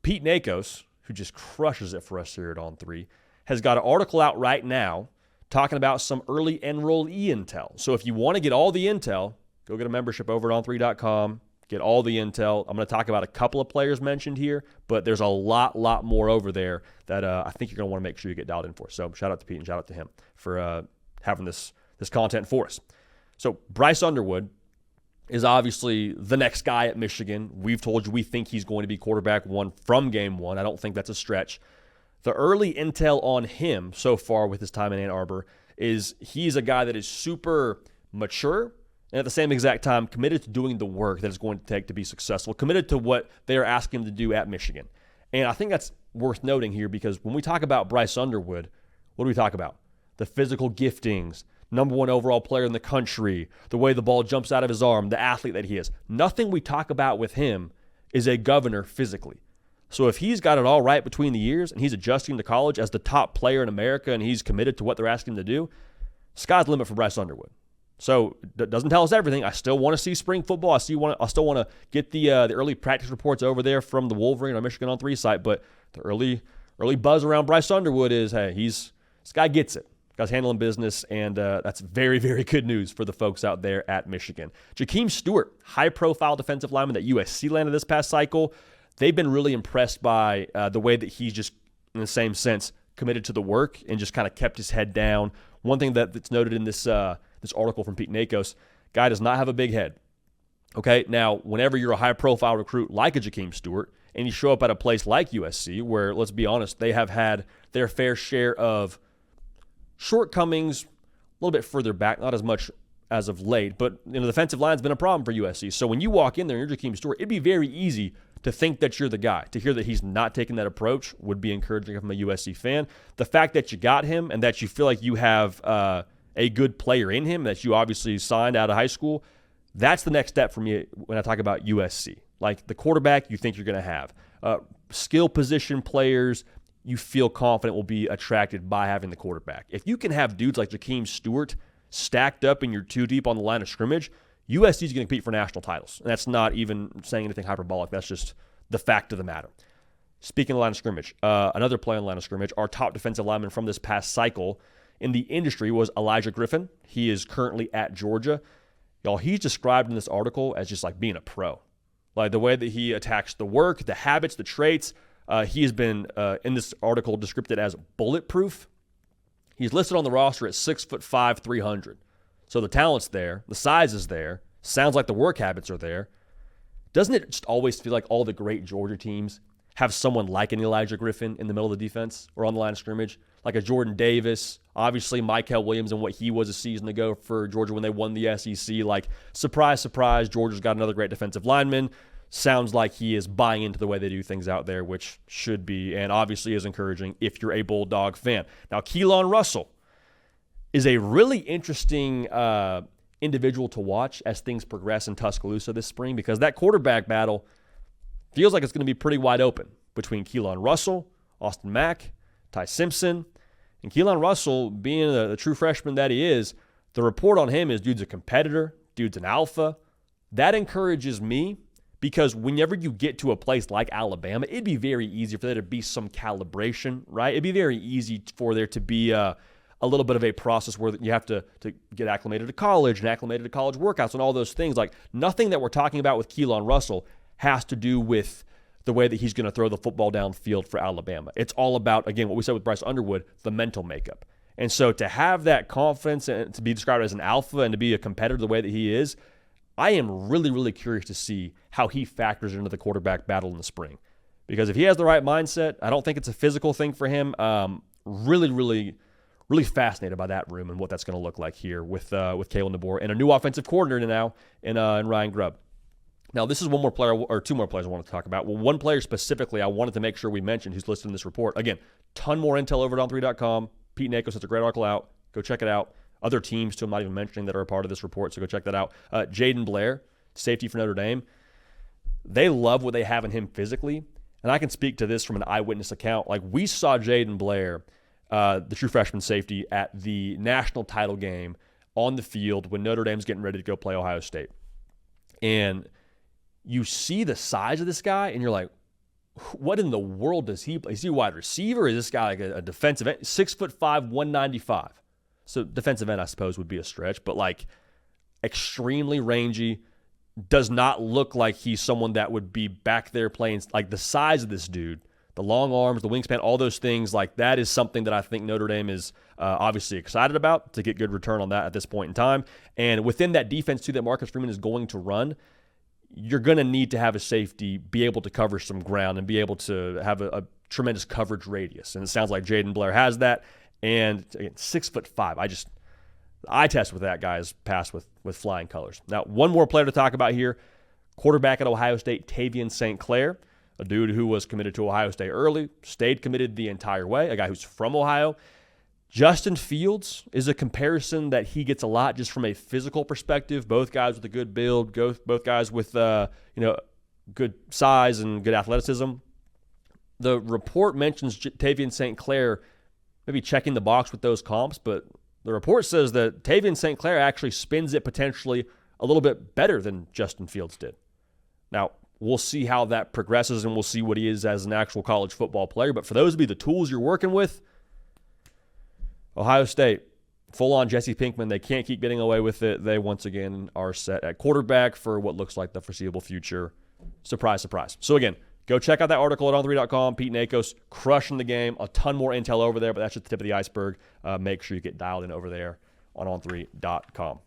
Pete Nakos, who just crushes it for us here at On 3, has got an article out right now talking about some early enrollee intel. So if you want to get all the intel, go get a membership over at on3.com. Get all the intel. I'm going to talk about a couple of players mentioned here, but there's a lot more over there that I think you're going to want to make sure you get dialed in for. So shout out to Pete and shout out to him for having this content for us. So Bryce Underwood is obviously the next guy at Michigan. We've told you we think he's going to be quarterback one from game one. I don't think that's a stretch. The early intel on him so far with his time in Ann Arbor is he's a guy that is super mature and at the same exact time committed to doing the work that it's going to take to be successful, committed to what they're asking him to do at Michigan. And I think that's worth noting here because when we talk about Bryce Underwood, what do we talk about? The physical giftings, number one overall player in the country, the way the ball jumps out of his arm, the athlete that he is. Nothing we talk about with him is a governor physically. So if he's got it all right between the years and he's adjusting to college as the top player in America and he's committed to what they're asking him to do, sky's the limit for Bryce Underwood. So that doesn't tell us everything. I still want to see spring football. I still want to get the early practice reports over there from the Wolverine or Michigan on 3 site. But the early buzz around Bryce Underwood is, hey, this guy gets it. Guy's handling business, and that's very, very good news for the folks out there at Michigan. Jahkeem Stewart, high-profile defensive lineman that USC landed this past cycle. They've been really impressed by the way that he's just, in the same sense, committed to the work and just kind of kept his head down. One thing that's noted in this article from Pete Nakos, guy does not have a big head. Okay, now, whenever you're a high-profile recruit like a Jahkeem Stewart and you show up at a place like USC where, let's be honest, they have had their fair share of shortcomings a little bit further back, not as much as of late, but the defensive line's been a problem for USC. So when you walk in there and you're Jahkeem Stewart, it'd be very easy to think that you're the guy. To hear that he's not taking that approach would be encouraging from a USC fan. The fact that you got him and that you feel like you have a good player in him that you obviously signed out of high school, that's the next step for me when I talk about USC. Like the quarterback you think you're going to have. Skill position players you feel confident will be attracted by having the quarterback. If you can have dudes like Jahkeem Stewart stacked up and you're too deep on the line of scrimmage, USC is going to compete for national titles. And that's not even saying anything hyperbolic. That's just the fact of the matter. Speaking of the line of scrimmage, another player on the line of scrimmage, our top defensive lineman from this past cycle in the industry was Elijah Griffin. He is currently at Georgia. Y'all, he's described in this article as just like being a pro. Like the way that he attacks the work, the habits, the traits. He has been, in this article, described as bulletproof. He's listed on the roster at 6'5", 300. So the talent's there. The size is there. Sounds like the work habits are there. Doesn't it just always feel like all the great Georgia teams have someone like an Elijah Griffin in the middle of the defense or on the line of scrimmage? Like a Jordan Davis, obviously Michael Williams and what he was a season ago for Georgia when they won the SEC. Like, surprise, surprise, Georgia's got another great defensive lineman. Sounds like he is buying into the way they do things out there, which should be and obviously is encouraging if you're a Bulldog fan. Now, Keelon Russell is a really interesting individual to watch as things progress in Tuscaloosa this spring because that quarterback battle feels like it's going to be pretty wide open between Keelon Russell, Austin Mack, Ty Simpson, and Keelon Russell being the true freshman that he is. The report on him is dude's a competitor, dude's an alpha. That encourages me. Because whenever you get to a place like Alabama, it'd be very easy for there to be some calibration, right? It'd be very easy for there to be a little bit of a process where you have to get acclimated to college and acclimated to college workouts and all those things. Like nothing that we're talking about with Keelon Russell has to do with the way that he's going to throw the football downfield for Alabama. It's all about, again, what we said with Bryce Underwood, the mental makeup. And so to have that confidence and to be described as an alpha and to be a competitor the way that he is, I am really, really curious to see how he factors into the quarterback battle in the spring. Because if he has the right mindset, I don't think it's a physical thing for him. Really, really, really fascinated by that room and what that's going to look like here with Kalen DeBoer and a new offensive coordinator now in Ryan Grubb. Now, this is one more player or two more players I want to talk about. Well, one player specifically I wanted to make sure we mentioned who's listed in this report. Again, ton more intel over at on3.com. Pete Nakos has a great article out. Go check it out. Other teams, too, I'm not even mentioning that are a part of this report, so go check that out. Jadon Blair, safety for Notre Dame. They love what they have in him physically, and I can speak to this from an eyewitness account. Like, we saw Jadon Blair, the true freshman safety, at the national title game on the field when Notre Dame's getting ready to go play Ohio State. And you see the size of this guy, and you're like, what in the world does he play? Is he a wide receiver? Is this guy like a defensive end? 6'5", 195. So defensive end, I suppose, would be a stretch, but like extremely rangy. Does not look like he's someone that would be back there playing. Like the size of this dude, the long arms, the wingspan, all those things, like that is something that I think Notre Dame is obviously excited about to get good return on that at this point in time. And within that defense, too, that Marcus Freeman is going to run, you're going to need to have a safety be able to cover some ground and be able to have a tremendous coverage radius. And it sounds like Jadon Blair has that. And again, 6'5". Eye test with that guy is passed with flying colors. Now, one more player to talk about here, quarterback at Ohio State, Taven St. Clair, a dude who was committed to Ohio State early, stayed committed the entire way, a guy who's from Ohio. Justin Fields is a comparison that he gets a lot just from a physical perspective. Both guys with a good build, both guys with good size and good athleticism. The report mentions Taven St. Clair maybe checking the box with those comps, but the report says that Taven St. Clair actually spins it potentially a little bit better than Justin Fields did. Now, we'll see how that progresses, and we'll see what he is as an actual college football player. But for those to be the tools you're working with, Ohio State, full-on Jesse Pinkman, they can't keep getting away with it. They, once again, are set at quarterback for what looks like the foreseeable future. Surprise, surprise. So, again, go check out that article at on3.com. Pete Nakos crushing the game. A ton more intel over there, but that's just the tip of the iceberg. Make sure you get dialed in over there on on3.com.